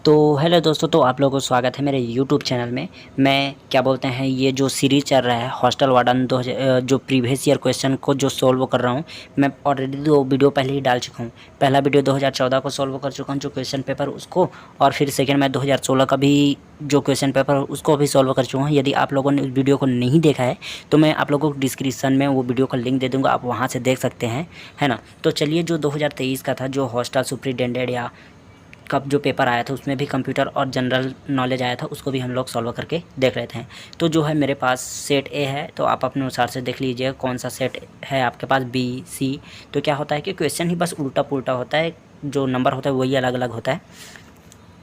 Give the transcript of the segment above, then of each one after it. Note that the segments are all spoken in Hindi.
तो हेलो दोस्तों, तो आप लोगों को स्वागत है मेरे यूट्यूब चैनल में। मैं क्या बोलते हैं, ये जो सीरीज़ चल रहा है हॉस्टल वार्डन जो प्रीवियस ईयर क्वेश्चन को जो सोल्व कर रहा हूँ, मैं ऑलरेडी 2 वीडियो पहले ही डाल चुका हूँ। पहला वीडियो 2014 को सोल्व कर चुका हूँ जो क्वेश्चन पेपर उसको, और फिर सेकेंड मैं 2016 का भी जो क्वेश्चन पेपर उसको भी सॉल्व कर चुका हूँ। यदि आप लोगों ने उस वीडियो को नहीं देखा है तो मैं आप लोगों को डिस्क्रिप्शन में वो वीडियो का लिंक दे दूँगा, आप वहाँ से देख सकते हैं, है ना। तो चलिए, जो 2023 का था, जो हॉस्टल सुपरिटेंडेंट या कब जो पेपर आया था उसमें भी कंप्यूटर और जनरल नॉलेज आया था, उसको भी हम लोग सॉल्व करके देख रहे थे। तो जो है मेरे पास सेट ए है, तो आप अपने अनुसार से देख लीजिए कौन सा सेट है आपके पास, बी सी। तो क्या होता है कि क्वेश्चन ही बस उल्टा पुल्टा होता है, जो नंबर होता है वही अलग अलग होता है।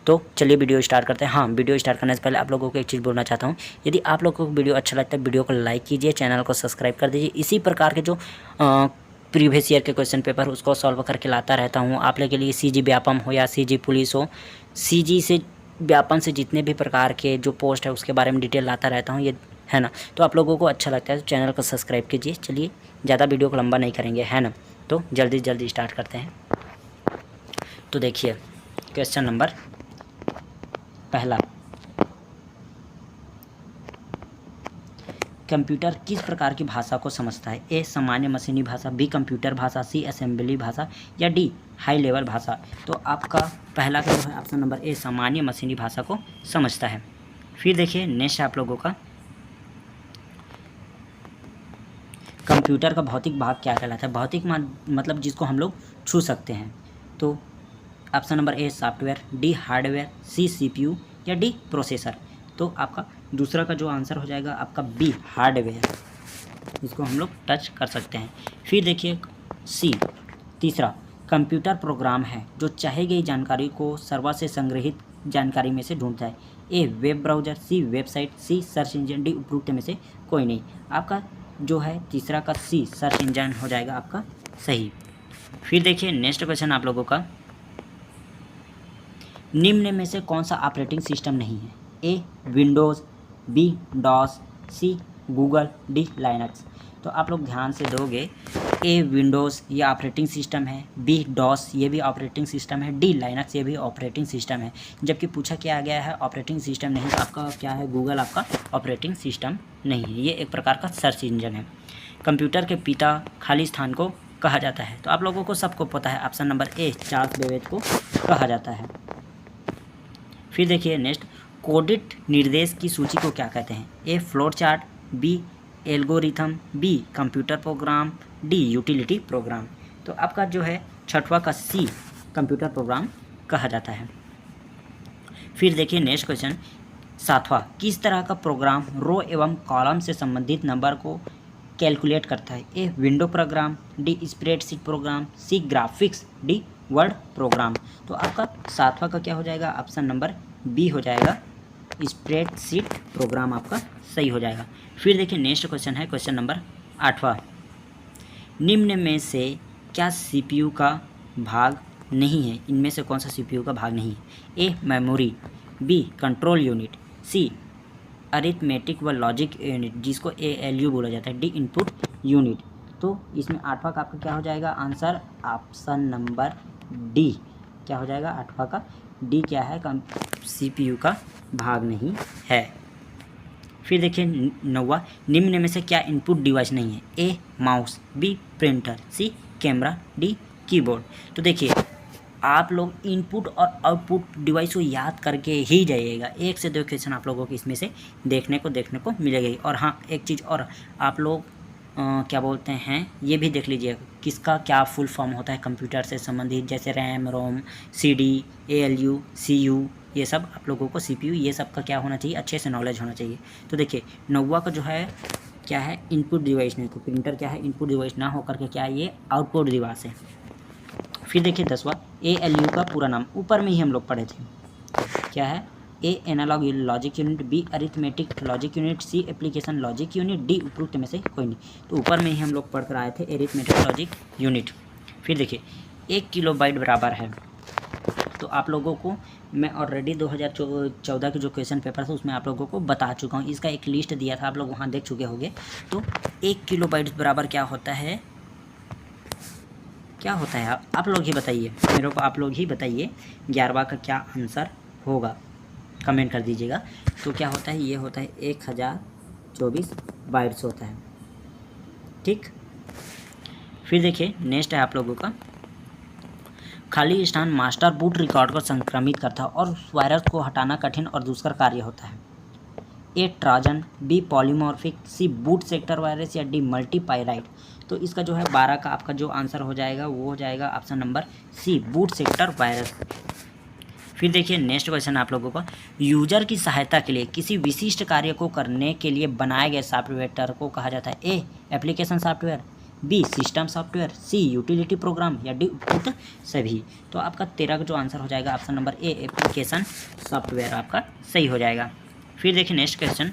तो चलिए वीडियो स्टार्ट करते हैं। हाँ, वीडियो स्टार्ट करने से पहले आप लोगों को एक चीज़ बोलना चाहता हूँ, यदि आप लोगों को वीडियो अच्छा लगता है वीडियो को लाइक कीजिए, चैनल को सब्सक्राइब कर दीजिए। इसी प्रकार के जो प्रीवियस ईयर के क्वेश्चन पेपर उसको सॉल्व करके लाता रहता हूँ आप लोगों के लिए। सीजी व्यापम हो या सीजी पुलिस हो, सीजी से व्यापम से जितने भी प्रकार के जो पोस्ट है उसके बारे में डिटेल लाता रहता हूँ, ये है ना। तो आप लोगों को अच्छा लगता है तो चैनल को सब्सक्राइब कीजिए। चलिए, ज़्यादा वीडियो को लंबा नहीं करेंगे, है ना। तो जल्दी जल्दी स्टार्ट करते हैं। तो देखिए क्वेश्चन नंबर पहला, कंप्यूटर किस प्रकार की भाषा को समझता है? ए सामान्य मशीनी भाषा, बी कंप्यूटर भाषा, सी असेंबली भाषा या डी हाई लेवल भाषा। तो आपका पहला का जो है ऑप्शन नंबर ए सामान्य मशीनी भाषा को समझता है। फिर देखिए नेक्स्ट आप लोगों का, कंप्यूटर का भौतिक भाग क्या कहलाता है? भौतिक मतलब जिसको हम लोग छू सकते हैं। तो option number A software, D hardware, C CPU या डी प्रोसेसर। तो आपका दूसरा का जो आंसर हो जाएगा आपका बी हार्डवेयर, इसको हम लोग टच कर सकते हैं। फिर देखिए सी तीसरा, कंप्यूटर प्रोग्राम है जो चाहे गई जानकारी को सर्वर से संग्रहित जानकारी में से ढूंढता है। ए वेब ब्राउज़र, सी वेबसाइट, सी सर्च इंजन, डी उपरोक्त में से कोई नहीं। आपका जो है तीसरा का सी सर्च इंजन हो जाएगा आपका सही। फिर देखिए नेक्स्ट क्वेश्चन आप लोगों का, निम्न में से कौन सा ऑपरेटिंग सिस्टम नहीं है? ए Windows, B DOS, C Google, D Linux. तो आप लोग ध्यान से दोगे, ए विंडोज़ ये ऑपरेटिंग सिस्टम है, बी डॉस ये भी ऑपरेटिंग सिस्टम है, डी लाइनक्स ये भी ऑपरेटिंग सिस्टम है। जबकि पूछा क्या गया है ऑपरेटिंग सिस्टम नहीं, तो आपका क्या है गूगल आपका ऑपरेटिंग सिस्टम नहीं है, ये एक प्रकार का सर्च इंजन है। कंप्यूटर के पिता खाली स्थान को कहा जाता है? तो आप लोगों को सबको पता है, option number A Charles Babbage को कहा जाता है। फिर देखिए नेक्स्ट, कोडित निर्देश की सूची को क्या कहते हैं? A flow chart, B algorithm, B computer program, D utility program. तो आपका जो है छठवां का सी कंप्यूटर प्रोग्राम कहा जाता है। फिर देखिए नेक्स्ट क्वेश्चन सातवां, किस तरह का प्रोग्राम रो एवं कॉलम से संबंधित नंबर को कैलकुलेट करता है? A window program, D spreadsheet program, C graphics, D word program. तो आपका सातवां का क्या हो जाएगा? ऑप्शन नंबर बी हो जाएगा, स्प्रेडशीट प्रोग्राम आपका सही हो जाएगा। फिर देखिए नेक्स्ट क्वेश्चन है क्वेश्चन नंबर आठवां, निम्न में से क्या सीपीयू का भाग नहीं है? इनमें से कौन सा सीपीयू का भाग नहीं है? A memory, B control unit, C arithmetic व लॉजिक यूनिट जिसको ALU बोला जाता है, डी इनपुट यूनिट। तो इसमें आठवां का आपका क्या हो जाएगा आंसर? ऑप्शन नंबर डी क्या हो जाएगा? आठवां का डी क्या है? CPU का भाग नहीं है। फिर देखिए नौवां, निम्न में से क्या इनपुट डिवाइस नहीं है? A mouse, B printer, C camera, D keyboard. तो देखिए आप लोग इनपुट और आउटपुट डिवाइस को याद करके ही जाइएगा, एक से दो क्वेश्चन आप लोगों को इसमें से देखने को मिलेगा। और हाँ, एक चीज़ और, आप लोग क्या बोलते हैं ये भी देख लीजिए किसका क्या फुल फॉर्म होता है कंप्यूटर से संबंधित, जैसे रैम, रोम, CD, ALU, CU, ये सब आप लोगों को CPU, ये सब का क्या होना चाहिए? अच्छे से नॉलेज होना चाहिए। तो देखिए नौवा का जो है क्या है? इनपुट डिवाइस नहीं, तो प्रिंटर क्या है? इनपुट डिवाइस ना होकर के क्या ये आउटपुट डिवाइस है। फिर देखिए 10वां, ALU का पूरा नाम ऊपर में ही हम लोग पढ़े थे, क्या है? A analog logic unit, B arithmetic logic unit, C application logic unit, D उपरोक्त में से कोई नहीं। तो ऊपर में ही हम लोग पढ़ कर आए थे अरिथमेटिक लॉजिक यूनिट। फिर देखिए 1 किलोबाइट बराबर है, तो आप लोगों को मैं ऑलरेडी 2014 के जो क्वेश्चन पेपर था उसमें आप लोगों को बता चुका हूँ, इसका एक लिस्ट दिया था, आप लोग वहाँ देख चुके होंगे। तो 1 किलोबाइट बराबर क्या होता है? क्या होता है आप लोग ही बताइए मेरे को, आप लोग ही बताइए 11वां का क्या आंसर होगा, कमेंट कर दीजिएगा। तो क्या होता है, ये होता है 1024 बाइट्स होता है, ठीक। फिर देखिए नेक्स्ट है आप लोगों का, खाली स्थान मास्टर बूट रिकॉर्ड को संक्रमित करता है और वायरस को हटाना कठिन और दुष्कर कार्य होता है। ए ट्राजन, बी पॉलीमॉर्फिक, सी बूट सेक्टर वायरस या डी मल्टीपाइराइड। तो इसका जो है 12 का आपका जो आंसर हो जाएगा वो हो जाएगा option number C, boot sector virus. फिर देखिए नेक्स्ट क्वेश्चन आप लोगों का, यूजर की सहायता के लिए किसी विशिष्ट कार्य को करने के लिए बनाए गए सॉफ्टवेयर को कहा जाता है। A application software, B system software, C utility program या डी उपयुक्त सभी। तो आपका 13 का जो आंसर हो जाएगा ऑप्शन नंबर ए, एप्लीकेशन सॉफ्टवेयर आपका सही हो जाएगा। फिर देखिए नेक्स्ट क्वेश्चन,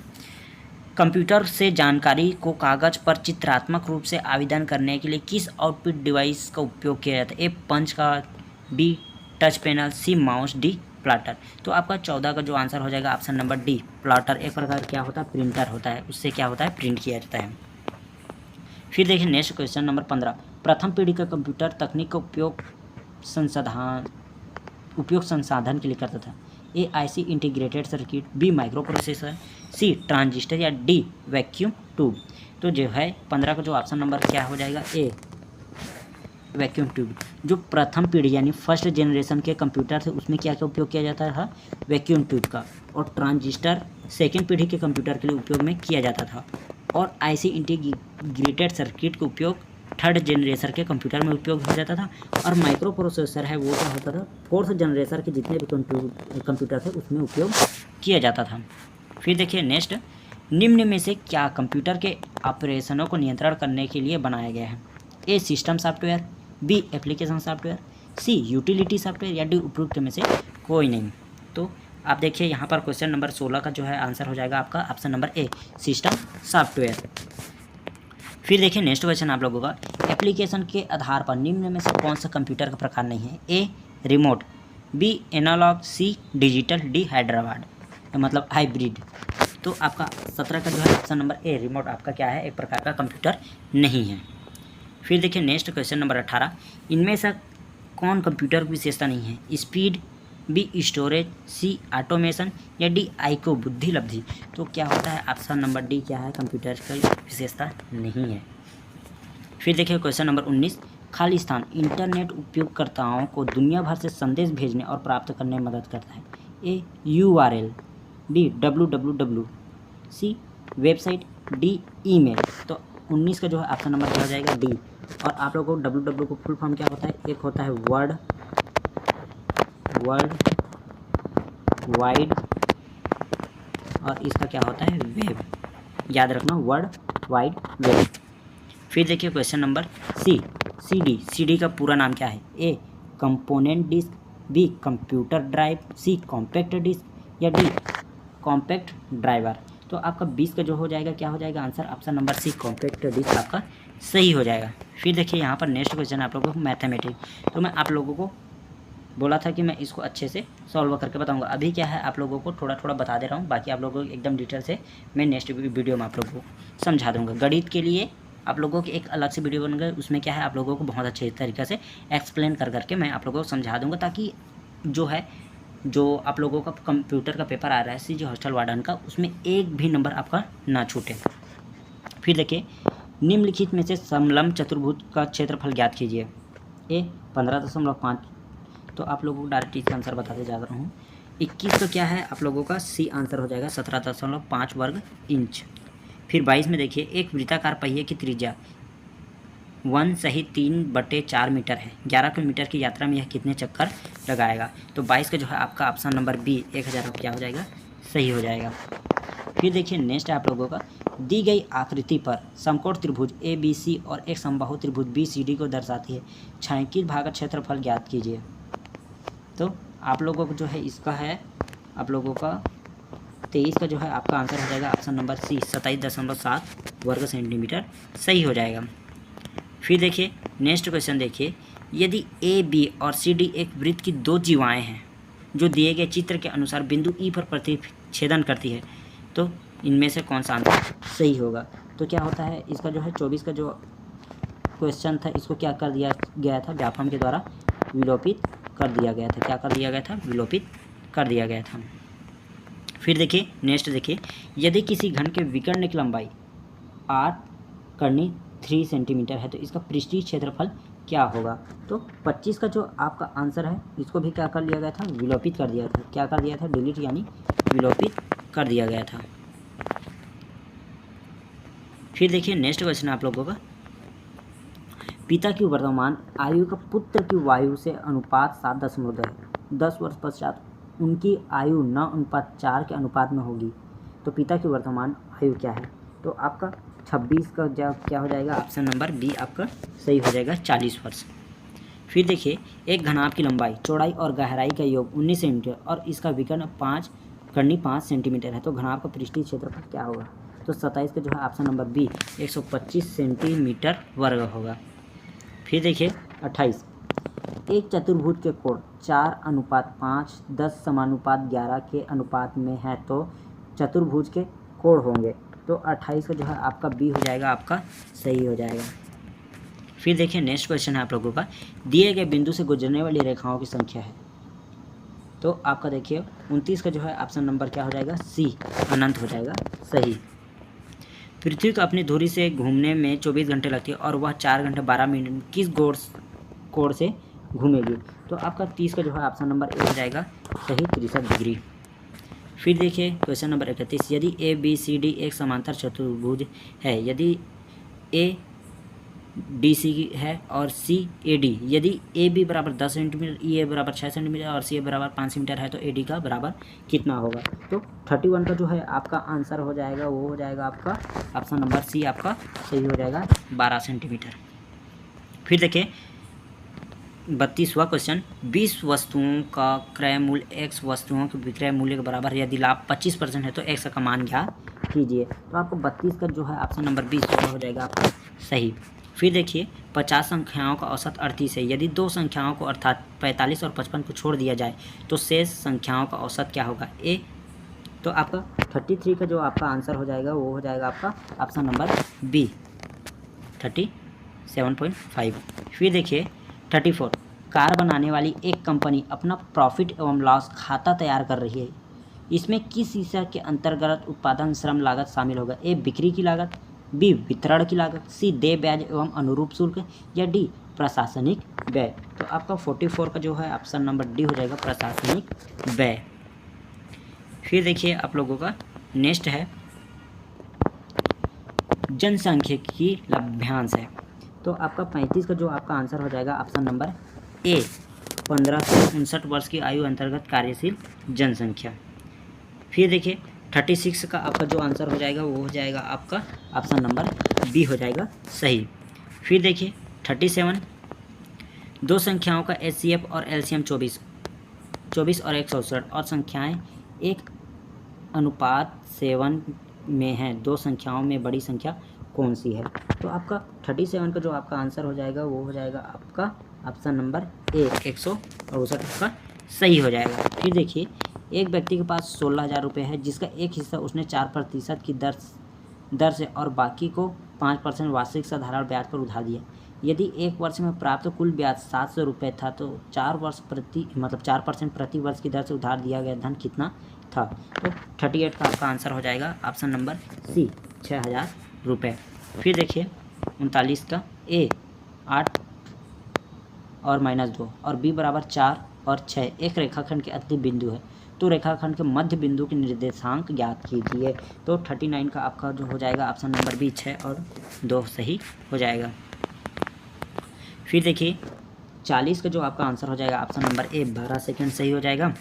कंप्यूटर से जानकारी को कागज पर चित्रात्मक रूप से आवेदन करने के लिए किस आउटपुट डिवाइस का उपयोग किया जाता है। A punch card, B touch panel, C mouse, D plotter. तो आपका 14 का जो आंसर हो जाएगा ऑप्शन नंबर डी, प्लॉटर। एक प्रकार क्या होता है, प्रिंटर होता है, उससे क्या होता है, प्रिंट किया जाता है। फिर देखिए नेक्स्ट क्वेश्चन नंबर 15, प्रथम पीढ़ी का कंप्यूटर तकनीक का उपयोग संसाधन के लिए करता था। A IC integrated circuit, B microprocessor, C transistor या डी वैक्यूम ट्यूब। तो जो है 15 का जो ऑप्शन नंबर क्या हो जाएगा, ए वैक्यूम ट्यूब। जो प्रथम पीढ़ी यानी फर्स्ट जनरेशन के कंप्यूटर थे उसमें क्या क्या उपयोग किया जाता था, वैक्यूम ट्यूब का। और ट्रांजिस्टर सेकेंड पीढ़ी के कंप्यूटर के लिए उपयोग में किया जाता था। और आईसी इंटीग्रेटेड सर्किट का उपयोग थर्ड जनरेशन के कंप्यूटर में उपयोग हो जाता था। और माइक्रो प्रोसेसर है वो क्या होता था, फोर्थ जनरेशन के जितने भी कंप्यूटर थे उसमें उपयोग किया जाता था। फिर देखिए नेक्स्ट, निम्न में से क्या कंप्यूटर के ऑपरेशनों को नियंत्रण करने के लिए बनाया गया है। A system software, B application software, C utility software या डी उपयुक्त में से कोई नहीं। तो आप देखिए यहाँ पर क्वेश्चन नंबर 16 का जो है आंसर हो जाएगा आपका ऑप्शन नंबर ए, सिस्टम सॉफ्टवेयर। फिर देखिए नेक्स्ट क्वेश्चन आप लोगों का, एप्लीकेशन के आधार पर निम्न में से कौन सा कंप्यूटर का प्रकार नहीं है। A remote, B analogue, C digital, D Hyderabad, मतलब हाइब्रिड। तो आपका 17 का जो है ऑप्शन नंबर ए, रिमोट आपका क्या है, एक प्रकार का कंप्यूटर नहीं है। फिर देखिए नेक्स्ट क्वेश्चन नंबर 18, इनमें से कौन कंप्यूटर की विशेषता नहीं है। स्पीड, बी स्टोरेज, सी ऑटोमेशन या डी आई को बुद्धि लब्धि। तो क्या होता है ऑप्शन नंबर डी, क्या है, कंप्यूटर की विशेषता नहीं है। फिर देखिए क्वेश्चन नंबर 19, खाली स्थान इंटरनेट उपयोगकर्ताओं को दुनिया भर से संदेश भेजने और प्राप्त करने में मदद करता है। ए URL, बी www, सी वेबसाइट, डी ईमेल। तो 19 का जो है ऑप्शन नंबर क्या हो जाएगा, डी। और आप लोगों को www को फुल फॉर्म क्या होता है, एक होता है वर्ल्ड वाइड और इसका क्या होता है, वेब। याद रखना, वर्ल्ड वाइड वेब। फिर देखिए क्वेश्चन नंबर CD का पूरा नाम क्या है। A component disc, B computer drive, C compact disc या डी कॉम्पैक्ट ड्राइवर। तो आपका 20 का जो हो जाएगा क्या हो जाएगा answer, option number C, compact disc आपका सही हो जाएगा। फिर देखिए यहाँ पर नेक्स्ट क्वेश्चन आप लोगों को मैथमेटिक्स। तो मैं आप लोगों को बोला था कि मैं इसको अच्छे से सॉल्व करके बताऊंगा। अभी क्या है आप लोगों को थोड़ा थोड़ा बता दे रहा हूँ, बाकी आप लोगों को एकदम डिटेल से मैं नेक्स्ट वीडियो में आप लोगों को समझा दूँगा। गणित के लिए आप लोगों की एक अलग से वीडियो बन गए, उसमें क्या है आप लोगों को बहुत अच्छे तरीके से एक्सप्लेन कर करके मैं आप लोगों को समझा दूँगा, ताकि जो आप लोगों का कंप्यूटर का पेपर आ रहा है CG हॉस्टल वार्डन का, उसमें एक भी नंबर आपका ना छूटे। फिर देखिए, निम्नलिखित में से समलंब चतुर्भुज का क्षेत्रफल ज्ञात कीजिए। ए 15.5। तो आप लोगों को डायरेक्ट इसका आंसर बताते जा रहा हूँ। 21 का क्या है आप लोगों का सी आंसर हो जाएगा 17.5 वर्ग इंच। फिर 22 में देखिए, एक वृत्ताकार पहिए की त्रिज्या 1 सही 3/4 मीटर है। 11 किलोमीटर की यात्रा में यह कितने चक्कर लगाएगा। तो 22 का जो है आपका ऑप्शन नंबर बी, 1000 क्या हो जाएगा, सही हो जाएगा। फिर देखिए नेक्स्ट है आप लोगों का, दी गई आकृति पर समकोण त्रिभुज ABC और एक समबाहु त्रिभुज BCD को दर्शाती है। छायांकित भाग का क्षेत्रफल ज्ञात कीजिए। तो आप लोगों को जो है इसका है आप लोगों का 23 का जो है आपका आंसर हो जाएगा ऑप्शन नंबर सी, 27.7 वर्ग सेंटीमीटर सही हो जाएगा। फिर देखिए नेक्स्ट क्वेश्चन देखिए, यदि AB और CD एक वृत्त की दो जीवाएँ हैं जो दिए गए चित्र के अनुसार बिंदु E पर प्रतिच्छेदन करती है, तो इनमें से कौन सा आंसर सही होगा। तो क्या होता है इसका जो है 24 का जो क्वेश्चन था, इसको क्या कर दिया गया था, व्यापम के द्वारा विलोपित कर दिया गया था। क्या कर दिया गया था, विलोपित कर दिया गया था। फिर देखिए नेक्स्ट देखिए, यदि किसी घन के विकर्ण की लंबाई 8 करनी 3 सेंटीमीटर है तो इसका पृष्ठीय क्षेत्रफल क्या होगा। तो 25 का जो आपका आंसर है इसको भी क्या कर लिया गया था, विलोपित कर दिया था। क्या कर दिया था, डिलीट यानी विलोपित कर दिया गया था। फिर देखिए नेक्स्ट क्वेश्चन आप लोगों का, पिता की वर्तमान आयु का पुत्र की वायु से अनुपात 7.2 है। 10 वर्ष पश्चात उनकी आयु 9:4 के अनुपात में होगी तो पिता की वर्तमान आयु क्या है। तो आपका 26 का क्या हो जाएगा, ऑप्शन नंबर बी आपका सही हो जाएगा, 40 वर्ष। फिर देखिए, एक घनाभ की लंबाई, चौड़ाई और गहराई का योग 19 सेंटीमीटर और इसका विकर्ण 5 सेंटीमीटर है तो घनाभ का पृष्ठीय क्षेत्रफल क्या होगा। तो 27 का जो है ऑप्शन नंबर बी 125 सेंटीमीटर वर्ग होगा। फिर देखिए 28, एक चतुर्भुज के कोण 4:5, 10:11 के अनुपात में है तो चतुर्भुज के कोण होंगे। तो 28 का जो है आपका बी हो जाएगा, आपका सही हो जाएगा। फिर देखिए नेक्स्ट क्वेश्चन है आप लोगों का, दिए गए बिंदु से गुजरने वाली रेखाओं की संख्या है। तो आपका देखिए 29 का जो है ऑप्शन नंबर क्या हो जाएगा, सी अनंत हो जाएगा, सही। पृथ्वी को अपनी धुरी से घूमने में 24 घंटे लगते हैं और वह 4 घंटे 12 मिनट किस कोण से घूमेगी। तो आपका 30 का जो है ऑप्शन नंबर ए हो जाएगा, सही, 63 डिग्री। फिर देखिए क्वेश्चन नंबर 31, यदि ए बी सी डी एक समांतर चतुर्भुज है, यदि ए डी सी है और सी ए डी, यदि ए बी बराबर 10 सेंटीमीटर, ई ए बराबर 6 सेंटीमीटर और सी ए बराबर 5 सेंटीमीटर है तो ए डी का बराबर कितना होगा। तो 31 का जो है आपका आंसर हो जाएगा, वो हो जाएगा आपका ऑप्शन नंबर सी आपका सही हो जाएगा, 12 सेंटीमीटर। फिर देखिए 32वां क्वेश्चन, 20 वस्तुओं का क्रय मूल्य x वस्तुओं के विक्रय मूल्य के बराबर है, यदि लाभ 25% है तो x का मान ज्ञात कीजिए। तो आपको 32 का जो है ऑप्शन नंबर 20 हो जाएगा आपका सही। फिर देखिए 50 संख्याओं का औसत 38 है, यदि दो संख्याओं को अर्थात 45 और 55 को छोड़ दिया जाए तो शेष संख्याओं का औसत क्या होगा। ए तो आपका 33 का जो आपका आंसर हो जाएगा वो हो जाएगा आपका ऑप्शन नंबर बी 37.5। फिर देखिए 34, कार बनाने वाली एक कंपनी अपना प्रॉफिट एवं लॉस खाता तैयार कर रही है, इसमें किस हिस्से के अंतर्गत उत्पादन श्रम लागत शामिल होगा। ए बिक्री की लागत, बी वितरण की लागत, सी देय ब्याज एवं अनुरूप शुल्क या डी प्रशासनिक व्यय। तो आपका 44 का जो है ऑप्शन नंबर डी हो जाएगा, प्रशासनिक व्यय। फिर देखिए आप लोगों का नेक्स्ट है जनसांख्यिकी लभ्यांश है। तो आपका 35 का जो आपका आंसर हो जाएगा ऑप्शन नंबर ए 15 से 59 वर्ष की आयु अंतर्गत कार्यशील जनसंख्या। फिर देखिए 36 का आपका जो आंसर हो जाएगा वो हो जाएगा आपका ऑप्शन नंबर बी हो जाएगा, सही। फिर देखिए 37, दो संख्याओं का एचसीएफ और एलसीएम 24 और 167 और संख्याएं 1:7 में हैं, दो संख्याओं में बड़ी संख्या कौन सी है। तो आपका 37 का जो आपका आंसर हो जाएगा वो हो जाएगा आपका ऑप्शन नंबर ए 168 का सही हो जाएगा। फिर देखिए एक व्यक्ति के पास 16,000 रुपये है जिसका एक हिस्सा उसने 4% की दर से और बाकी को 5% वार्षिक साधारण ब्याज पर उधार दिया। यदि एक वर्ष में प्राप्त कुल ब्याज 700 रुपये था तो 4% प्रति वर्ष की दर से उधार दिया गया धन कितना था। तो 38 का आपका आंसर हो जाएगा ऑप्शन नंबर सी 6,000 रुपये। फिर देखिए 39 का ए 8 और -2 और बी बराबर 4 और 6 एक रेखाखंड के अति बिंदु है तो रेखाखंड के मध्य बिंदु के निर्देशांक ज्ञात कीजिए। तो 39 का आपका जो हो जाएगा ऑप्शन नंबर बी 6 और 2 सही हो जाएगा। फिर देखिए 40 का जो आपका आंसर हो जाएगा ऑप्शन नंबर ए 12 सेकंड सही हो जाएगा।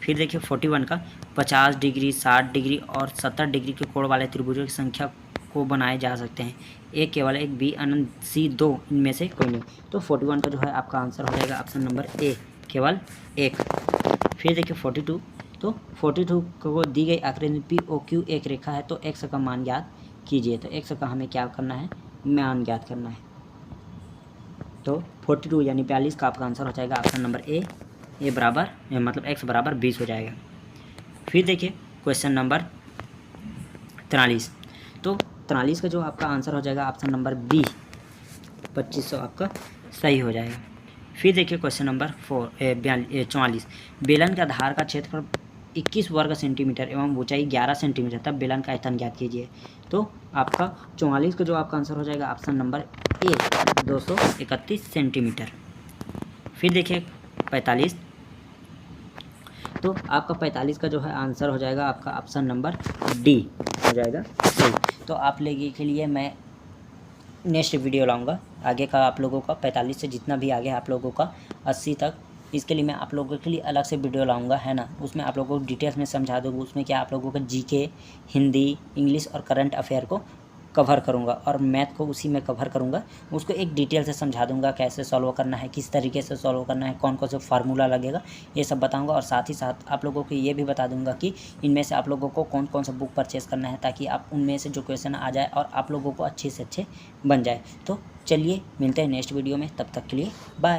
फिर देखिए 41 का 50 डिग्री 60 डिग्री और 70 डिग्री के कोण वाले त्रिभुजों की संख्या को बनाए जा सकते हैं, ए केवल एक, बी अनंत, सी 2, इनमें से कोई नहीं। तो 41 का जो है आपका आंसर हो जाएगा ऑप्शन नंबर ए केवल एक। फिर देखिए 42, तो 42 को दी गई आकृति पी ओ क्यू एक रेखा है तो एक्स का मान ज्ञात कीजिए। तो एक्स का हमें क्या करना है, मान ज्ञात करना है। तो 42 यानी 42 का आपका आंसर हो जाएगा ऑप्शन नंबर ए बराबर मतलब x बराबर 20 हो जाएगा। फिर देखिए क्वेश्चन नंबर 43, तो 43 का जो आपका आंसर हो जाएगा ऑप्शन नंबर बी 2500 आपका सही हो जाएगा। फिर देखिए क्वेश्चन नंबर 44, बेलन का धार का क्षेत्रफल 21 वर्ग सेंटीमीटर एवं ऊंचाई 11 सेंटीमीटर, तब बेलन का आयतन ज्ञात कीजिए। तो आपका 44 का जो आपका आंसर हो जाएगा ऑप्शन नंबर ए 231 सेंटीमीटर। फिर देखिए 45, तो आपका 45 का जो है आंसर हो जाएगा आपका ऑप्शन नंबर डी हो जाएगा सही। तो आप लोगों के लिए मैं नेक्स्ट वीडियो लाऊंगा आगे का, आप लोगों का 45 से जितना भी आगे आप लोगों का 80 तक, इसके लिए मैं आप लोगों के लिए अलग से वीडियो लाऊंगा, है ना। उसमें आप लोगों को डिटेल्स में समझा दूँगा, उसमें क्या आप लोगों का जीके, हिंदी, इंग्लिश और करंट अफेयर को कवर करूँगा और मैथ को उसी में कवर करूँगा। उसको एक डिटेल से समझा दूँगा, कैसे सॉल्व करना है, किस तरीके से सॉल्व करना है, कौन कौन से फार्मूला लगेगा, ये सब बताऊँगा। और साथ ही साथ आप लोगों को ये भी बता दूँगा कि इनमें से आप लोगों को कौन कौन सा बुक परचेज़ करना है, ताकि आप उनमें से जो क्वेश्चन आ जाए और आप लोगों को अच्छे से अच्छे बन जाए। तो चलिए मिलते हैं नेक्स्ट वीडियो में, तब तक के लिए बाय।